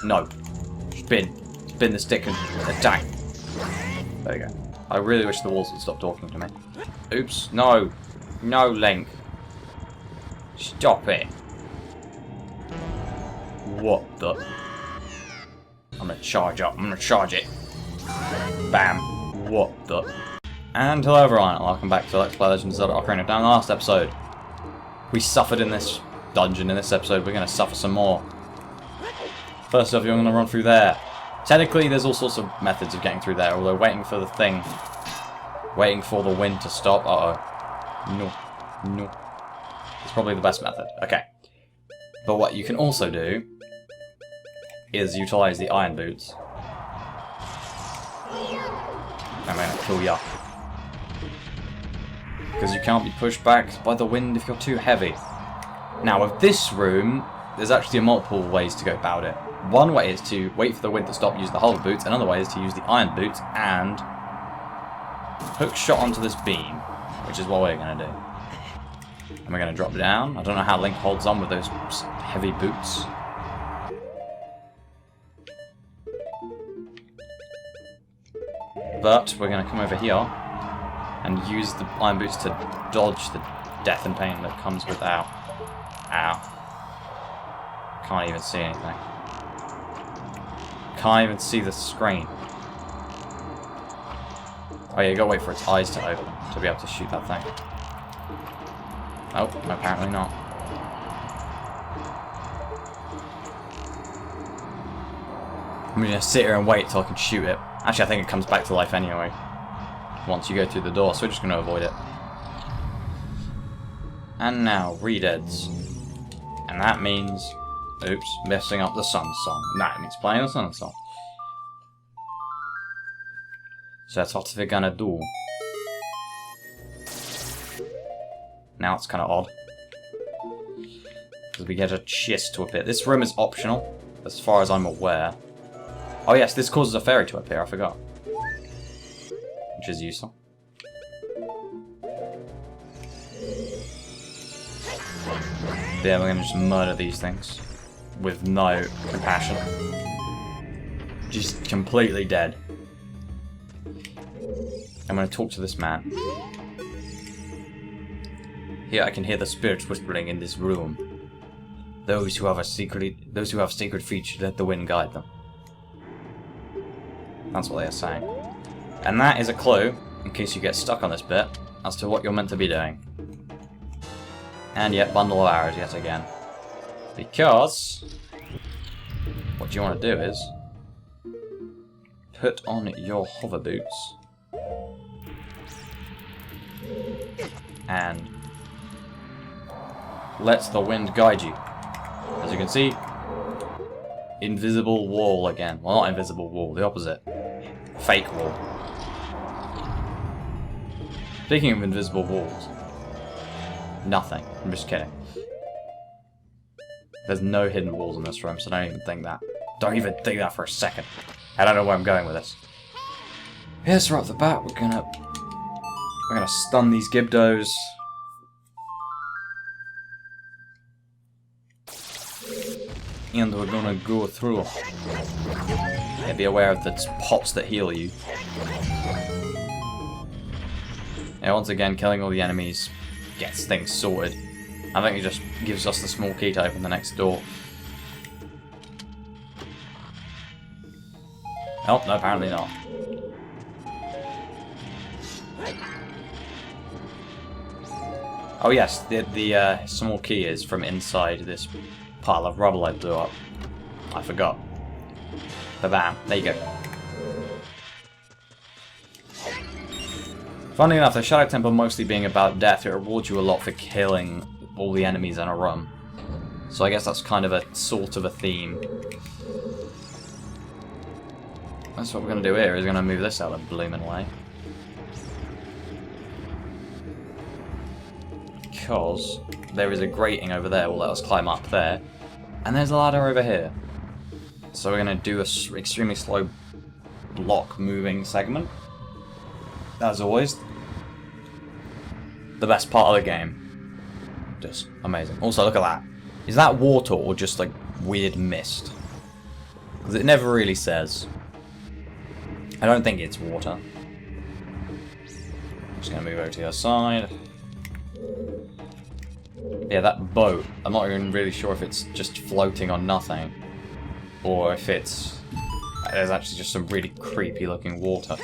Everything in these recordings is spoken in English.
No. Spin the stick and attack. There you go. I really wish the walls would stop talking to me. Oops. No. No, Link. Stop it. What the? I'm gonna charge up. I'm gonna charge it. Bam. What the? And hello everyone, welcome back to Let's Play Legend of Zelda Ocarina. Down the last episode, we suffered in this dungeon. In this episode, we're gonna suffer some more. First off, you're gonna run through there. Technically, there's all sorts of methods of getting through there, although waiting for the thing, waiting for the wind to stop. No. It's probably the best method. Okay. But what you can also do is utilize the iron boots. I'm gonna kill ya. Because you can't be pushed back by the wind if you're too heavy. Now, with this room, there's actually multiple ways to go about it. One way is to wait for the wind to stop, use the hover boots. Another way is to use the iron boots and hook shot onto this beam, which is what we're going to do. And we're going to drop down. I don't know how Link holds on with those heavy boots. But we're going to come over here and use the iron boots to dodge the death and pain that comes with ow. Can't even see anything. Can't even see the screen. Oh yeah, you gotta wait for its eyes to open to be able to shoot that thing. Oh, apparently not. I'm gonna sit here and wait till I can shoot it. Actually, I think it comes back to life anyway. Once you go through the door, so we're just gonna avoid it. And now, Redeads. And that means... Oops, messing up the sun song. That means playing the sun song. So that's what we're gonna do. Now it's kind of odd. Because we get a chest to appear. This room is optional, as far as I'm aware. Oh yes, this causes a fairy to appear, I forgot. Which is useful. Yeah, we're gonna just murder these things. With no compassion. Just completely dead. I'm going to talk to this man. Here I can hear the spirits whispering in this room. Those who have sacred feet should let the wind guide them. That's what they are saying. And that is a clue, in case you get stuck on this bit, as to what you're meant to be doing. And yet, bundle of arrows yet again. Because what you want to do is put on your hover boots and let the wind guide you. As you can see, invisible wall again. Well, not invisible wall, the opposite. Fake wall. Speaking of invisible walls, nothing. I'm just kidding. There's no hidden walls in this room, so don't even think that. Don't even think that for a second. I don't know where I'm going with this. Yes, right off the bat, we're gonna stun these Gibdos. And we're gonna go through. Yeah, be aware of the pots that heal you. Yeah, once again, killing all the enemies gets things sorted. I think it just gives us the small key to open the next door. Oh, no, apparently not. Oh yes, the small key is from inside this pile of rubble I blew up. I forgot. Ba-bam, there you go. Funnily enough, the Shadow Temple mostly being about death, it rewards you a lot for killing all the enemies in a run. So I guess that's kind of a sort of a theme. That's what we're going to do here, is going to move this out of the blooming way. Because there is a grating over there, will let us climb up there. And there's a ladder over here. So we're going to do a extremely slow block moving segment. As always. The best part of the game. Just amazing. Also, look at that. Is that water or just like weird mist? Because it never really says. I don't think it's water. I'm just going to move over to the other side. Yeah, that boat, I'm not even really sure if it's just floating on nothing. Or if it's... There's actually just some really creepy looking water.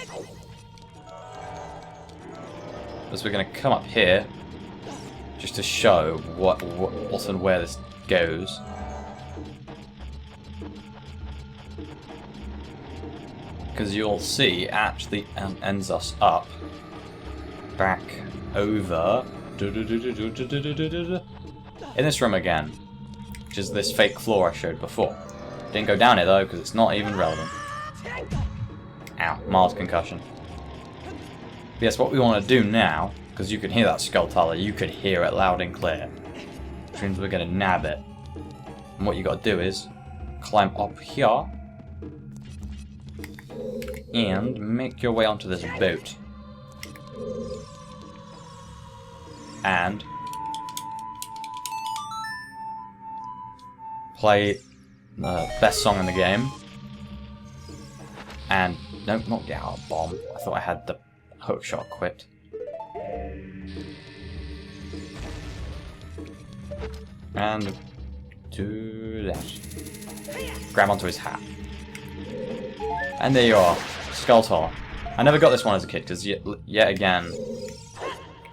So we're going to come up here. Just to show what and where this goes. Because you'll see, it actually ends us up back over in this room again, which is this fake floor I showed before. Didn't go down it though, because it's not even relevant. Ow, mild concussion. But yes, what we want to do now, because you can hear that skull you could hear it loud and clear, which means we're going to nab it. And what you got to do is climb up here and make your way onto this boat. And play the best song in the game. And no, not get out of bomb. I thought I had the hook shot equipped. And do that. Grab onto his hat. And there you are. Skull. I never got this one as a kid because yet again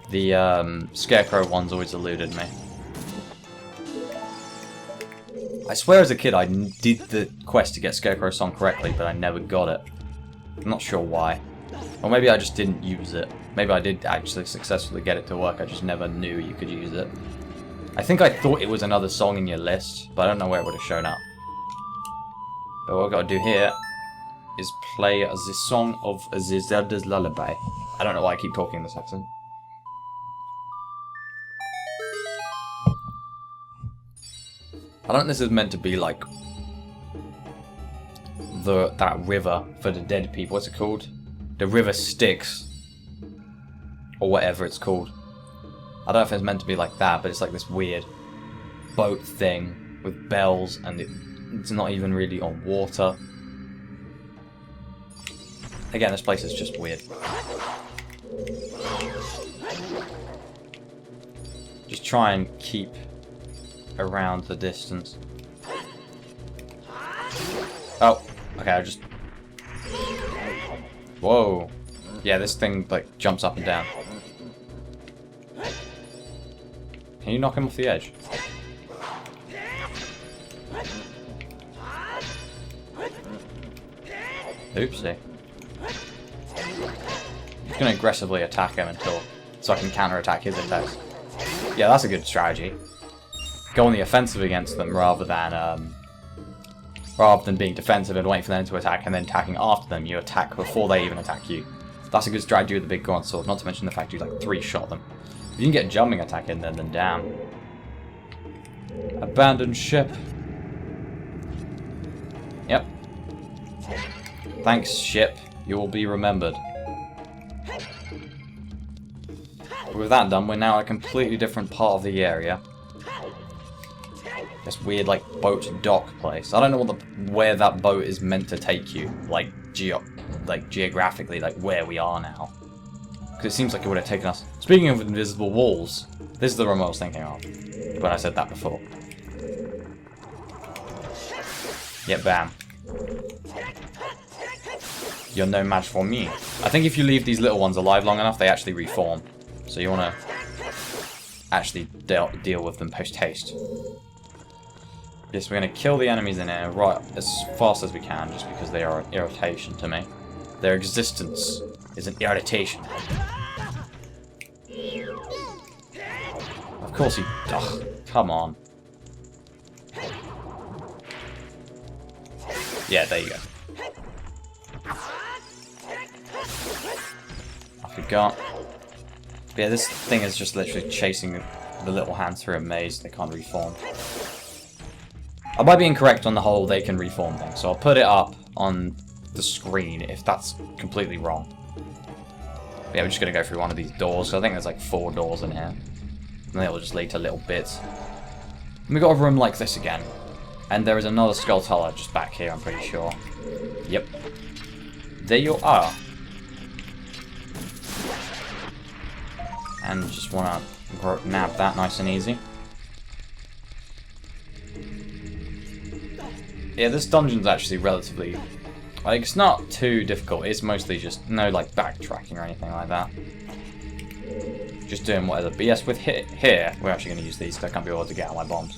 the Scarecrow ones always eluded me. I swear as a kid I did the quest to get Scarecrow's song correctly, but I never got it. I'm not sure why. Or maybe I just didn't use it. Maybe I did actually successfully get it to work, I just never knew you could use it. I think I thought it was another song in your list, but I don't know where it would have shown up. But what I've got to do here is play the song of the Zelda's Lullaby. I don't know why I keep talking in this accent. I don't think this is meant to be like that river for the dead people. What's it called? The river Styx. Or whatever it's called. I don't know if it's meant to be like that, but it's like this weird boat thing with bells, and it's not even really on water. Again, this place is just weird. Just try and keep around the distance. Oh, okay, I just... Whoa. Yeah, this thing, like, jumps up and down. Can you knock him off the edge? Oopsie. I'm just gonna aggressively attack him so I can counter-attack his attacks. Yeah, that's a good strategy. Go on the offensive against them rather than being defensive and waiting for them to attack and then attacking after them. You attack before they even attack you. That's a good strategy with the big Goron sword, not to mention the fact you like 3-shot them. If you can get a jumping attack in there, then damn. Abandoned ship. Yep. Thanks, ship. You will be remembered. With that done, we're now at a completely different part of the area. This weird, like, boat dock place. I don't know where that boat is meant to take you, like, geographically, like, where we are now. Because it seems like it would have taken us... Speaking of invisible walls, this is the room I was thinking of when I said that before. Yeah, bam. You're no match for me. I think if you leave these little ones alive long enough, they actually reform. So you want to actually deal with them post-haste. Yes, we're going to kill the enemies in here right as fast as we can, just because they are an irritation to me. Their existence is an irritation. Of course he... Ugh, come on. Yeah, there you go. I forgot. But yeah, this thing is just literally chasing the little hands through a maze. They can't reform. I might be incorrect on the whole they can reform thing, so I'll put it up on the screen if that's completely wrong. But yeah, we're just going to go through one of these doors, so I think there's like 4 doors in here. And they will just lead to little bits. And we got a room like this again. And there is another Skulltula just back here, I'm pretty sure. Yep. There you are. And just want to nab that nice and easy. Yeah, this dungeon's actually relatively... like, it's not too difficult. It's mostly just no, like, backtracking or anything like that. Just doing whatever. But yes, with here, we're actually going to use these because I can't be able to get out my bombs.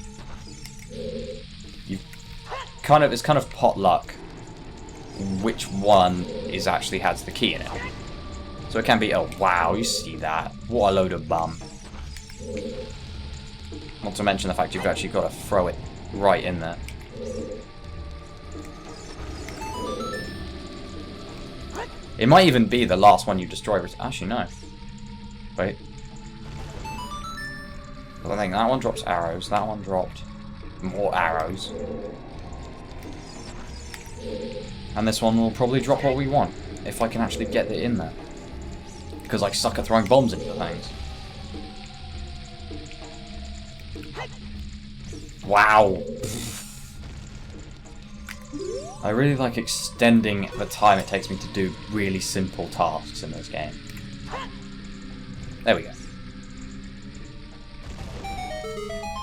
It's kind of pot luck which one actually has the key in it. So it can be, oh wow, you see that? What a load of bum. Not to mention the fact you've actually got to throw it right in there. It might even be the last one you destroy. Actually, no. Wait. I think that one drops arrows. That one dropped more arrows. And this one will probably drop what we want. If I can actually get it in there. Because I suck at throwing bombs into things. Wow. I really like extending the time it takes me to do really simple tasks in this game. There we go.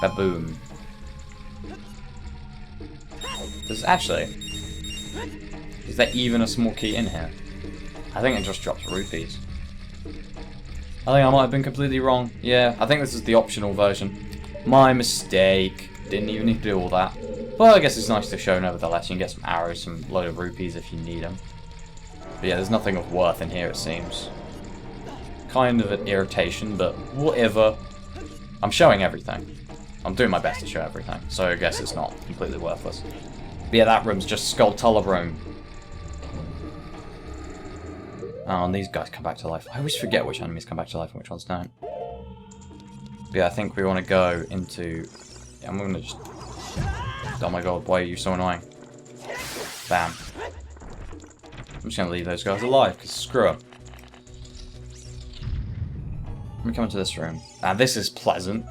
Baboom. There's actually... is there even a small key in here? I think it just drops rupees. I think I might have been completely wrong. Yeah, I think this is the optional version. My mistake. Didn't even need to do all that. Well, I guess it's nice to show nevertheless. You can get some arrows, some load of rupees if you need them. But yeah, there's nothing of worth in here, it seems. Kind of an irritation, but whatever. I'm showing everything. I'm doing my best to show everything, so I guess it's not completely worthless. But yeah, that room's just Skulltula room. Oh, and these guys come back to life. I always forget which enemies come back to life and which ones don't. But yeah, I think we want to go into... yeah, I'm going to just... oh my god, why are you so annoying? Bam. I'm just going to leave those guys alive, because screw them. Let me come into this room. Now this is pleasant.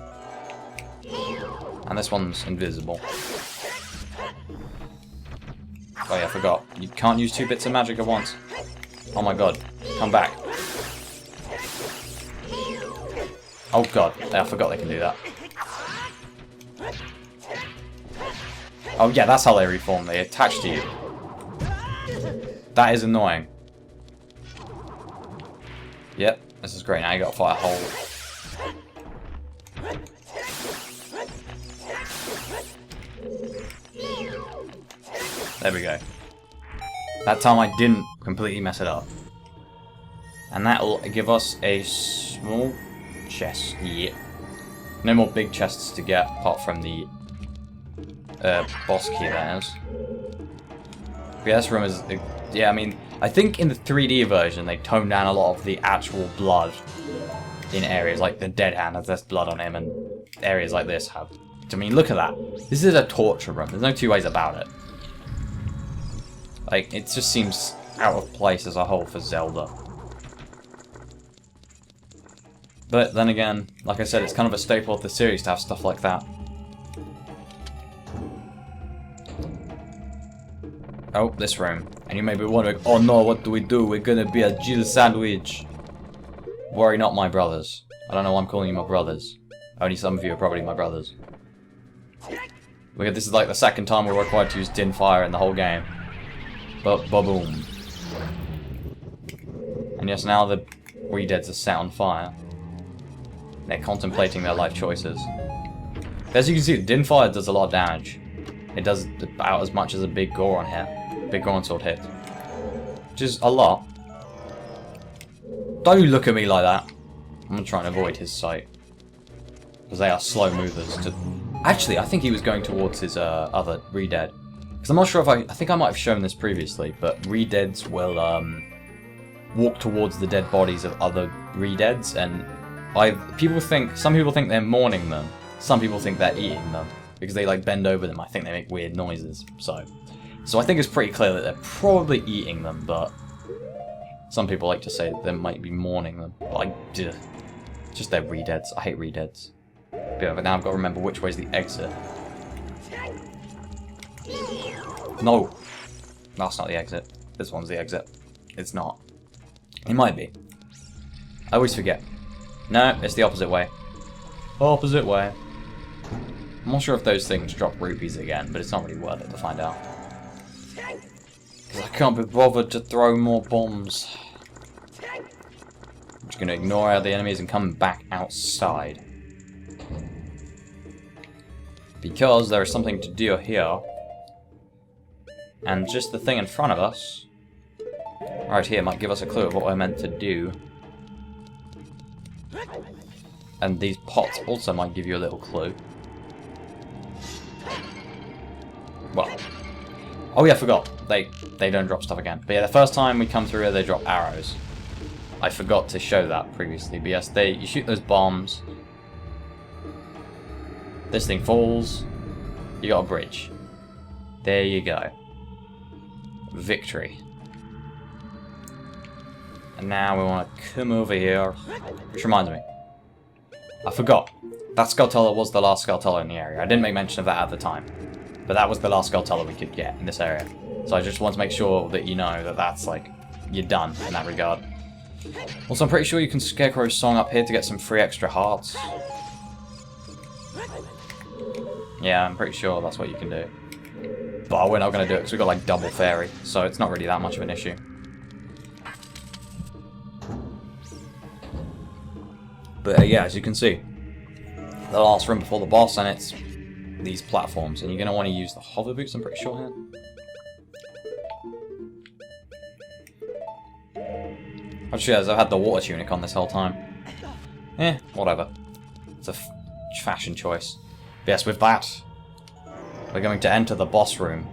And this one's invisible. Oh yeah, I forgot. You can't use 2 bits of magic at once. Oh my god. Come back. Oh god. I forgot they can do that. Oh yeah, that's how they reform. They attach to you. That is annoying. Yep, this is great. Now you gotta fight a hole. There we go. That time I didn't completely mess it up. And that'll give us a small chest. Yeah. No more big chests to get apart from the boss key there is. Yeah, this room is... yeah, I mean, I think in the 3D version they toned down a lot of the actual blood in areas like the dead hand has less blood on him, and areas like this have... I mean, look at that. This is a torture room. There's no two ways about it. Like, it just seems out of place as a whole for Zelda. But then again, like I said, it's kind of a staple of the series to have stuff like that. Oh, this room. And you may be wondering, oh no, what do? We're gonna be a Jill sandwich. Worry not, my brothers. I don't know why I'm calling you my brothers. Only some of you are probably my brothers. Look, this is like the second time we're required to use Din Fire in the whole game. But boom. And yes, now the Redeads are set on fire. They're contemplating their life choices. As you can see, Din Fire does a lot of damage. It does about as much as a big Goron hit. Big Goron sword hit. Which is a lot. Don't look at me like that. I'm gonna try and avoid his sight. Because they are slow movers to... Actually, I think he was going towards his other Redead. Because I'm not sure if I think I might have shown this previously, but Redeads will walk towards the dead bodies of other Redeads, and some people think they're mourning them, some people think they're eating them, because they like bend over them. I think they make weird noises, so I think it's pretty clear that they're probably eating them, but some people like to say that they might be mourning them. But just they're Redeads. I hate Redeads. But now I've got to remember which way's the exit. No! That's not the exit. This one's the exit. It's not. It might be. I always forget. No, it's the opposite way. Opposite way. I'm not sure if those things drop rupees again, but it's not really worth it to find out. Because I can't be bothered to throw more bombs. I'm just going to ignore all the enemies and come back outside. Because there is something to do here. And just the thing in front of us, right here, might give us a clue of what we're meant to do. And these pots also might give you a little clue. Well, oh yeah, I forgot. They don't drop stuff again. But yeah, the first time we come through here, they drop arrows. I forgot to show that previously. But yes, you shoot those bombs. This thing falls. You got a bridge. There you go. Victory. And now we want to come over here. Which reminds me. I forgot. That Skulltula was the last Skulltula in the area. I didn't make mention of that at the time. But that was the last Skulltula we could get in this area. So I just want to make sure that you know that that's like, you're done in that regard. Also, I'm pretty sure you can Scarecrow's song up here to get some free extra hearts. Yeah, I'm pretty sure that's what you can do. But we're not going to do it because we've got like double fairy, so it's not really that much of an issue. But yeah, as you can see, the last room before the boss, and it's these platforms, and you're going to want to use the hover boots, I'm pretty sure here. Actually, as I've had the water tunic on this whole time. Whatever. It's a fashion choice. But yes, with that, we're going to enter the boss room.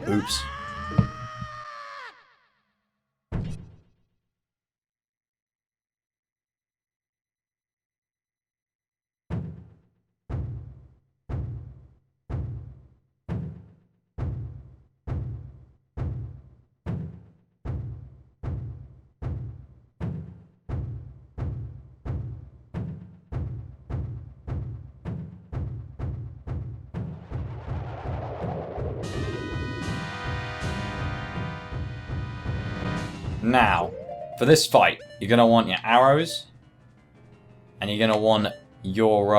Oops. Now, for this fight, you're going to want your arrows, and you're going to want your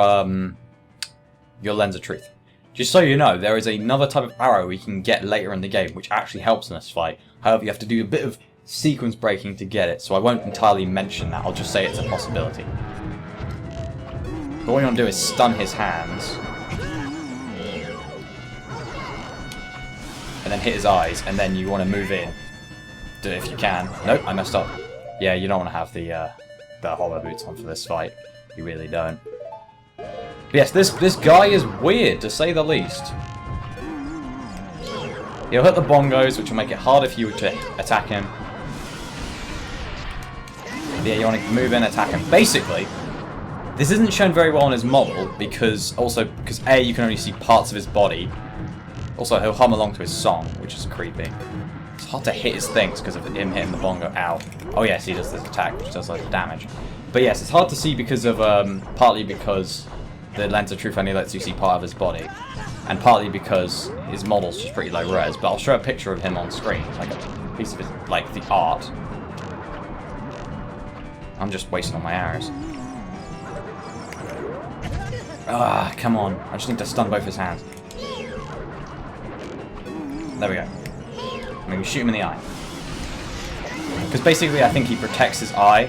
Lens of Truth. Just so you know, there is another type of arrow we can get later in the game, which actually helps in this fight. However, you have to do a bit of sequence breaking to get it, so I won't entirely mention that. I'll just say it's a possibility. But what you want to do is stun his hands, and then hit his eyes, and then you want to move in. If you can. Nope, I messed up. Yeah, you don't want to have the hollow boots on for this fight. You really don't. But yes, this guy is weird, to say the least. He'll hit the bongos, which will make it harder for you to attack him. But yeah, you want to move in, attack him. Basically, this isn't shown very well on his model, because A, you can only see parts of his body. Also, he'll hum along to his song, which is creepy. It's hard to hit his things because of him hitting the bongo. Ow. Oh yes, he does this attack, which does loads of damage. But yes, it's hard to see because of, partly because the Lens of Truth only lets you see part of his body, and partly because his model's just pretty low res. But I'll show a picture of him on screen, like a piece of his, like the art. I'm just wasting all my arrows. Ah, come on. I just need to stun both his hands. There we go. I'm going to shoot him in the eye. Because basically I think he protects his eye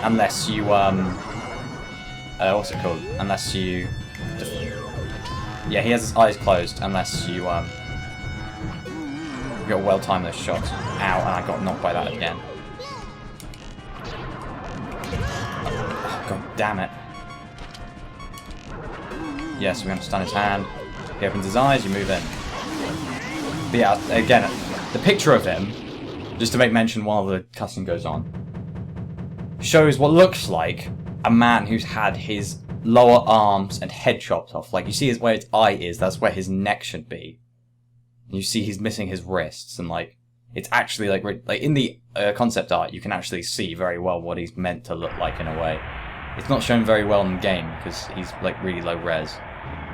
unless you, what's it called? Unless you... Yeah, he has his eyes closed unless you, you got to well time those shots. Ow, and I got knocked by that again. Oh, God damn it. Yes, we're going to stun his hand. He opens his eyes, you move in. But yeah, again, the picture of him, just to make mention while the cutscene goes on, shows what looks like a man who's had his lower arms and head chopped off. Like, you see where his eye is, that's where his neck should be. And you see he's missing his wrists, and like, it's actually like in the concept art, you can actually see very well what he's meant to look like in a way. It's not shown very well in the game because he's like really low res.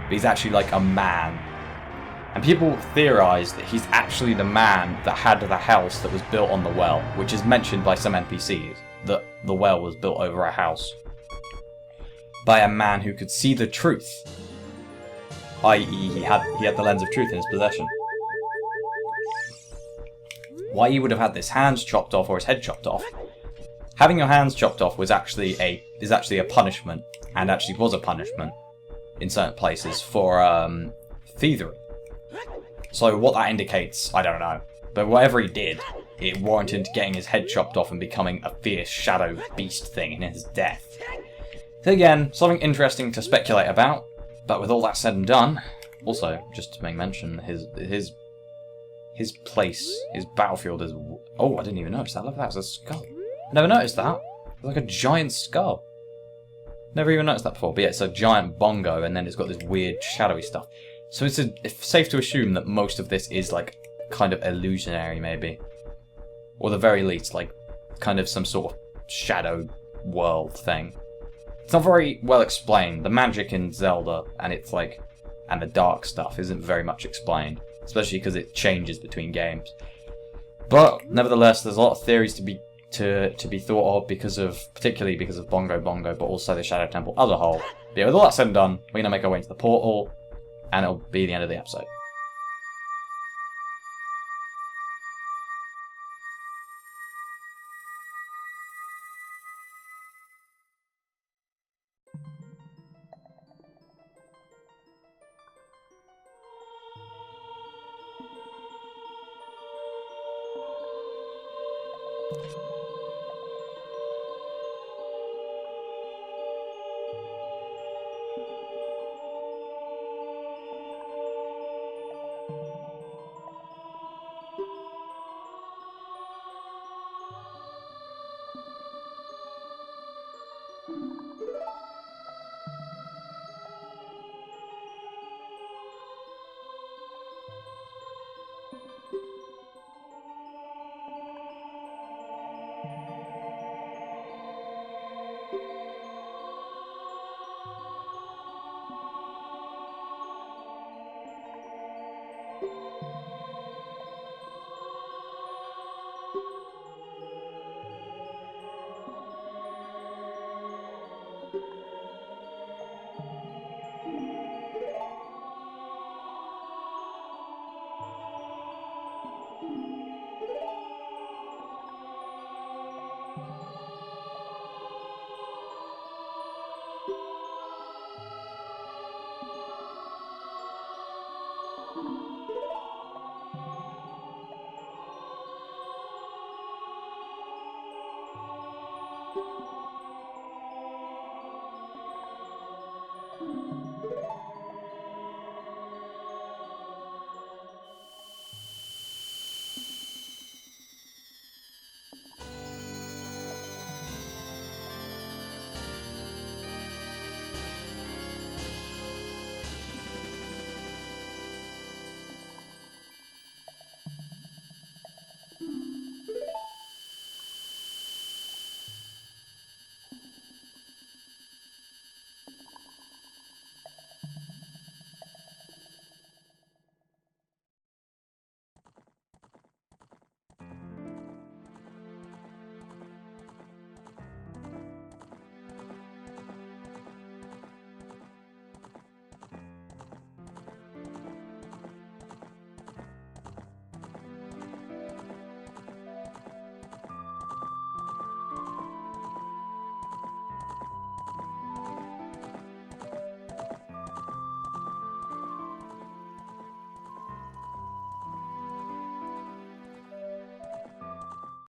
But he's actually like a man. And people theorize that he's actually the man that had the house that was built on the well, which is mentioned by some NPCs, that the well was built over a house by a man who could see the truth, i.e. he had the lens of truth in his possession. Why he would have had his hands chopped off or his head chopped off. Having your hands chopped off is actually a punishment, and actually was a punishment in certain places for thievery. So what that indicates, I don't know. But whatever he did, it warranted getting his head chopped off and becoming a fierce shadow beast thing in his death. So again, something interesting to speculate about. But with all that said and done, also just to make mention, his place, his battlefield is. Oh, I didn't even notice that. Look, that's a skull. Never noticed that. It's like a giant skull. Never even noticed that before. But yeah, it's a giant bongo, and then it's got this weird shadowy stuff. So it's safe to assume that most of this is like kind of illusionary, maybe, or the very least, like kind of some sort of shadow world thing. It's not very well explained. The magic in Zelda and the dark stuff isn't very much explained, especially because it changes between games. But nevertheless, there's a lot of theories to be thought of, particularly because of Bongo Bongo, but also the Shadow Temple as a whole. But yeah, with all that said and done, we're gonna make our way into the portal, and it'll be the end of the episode.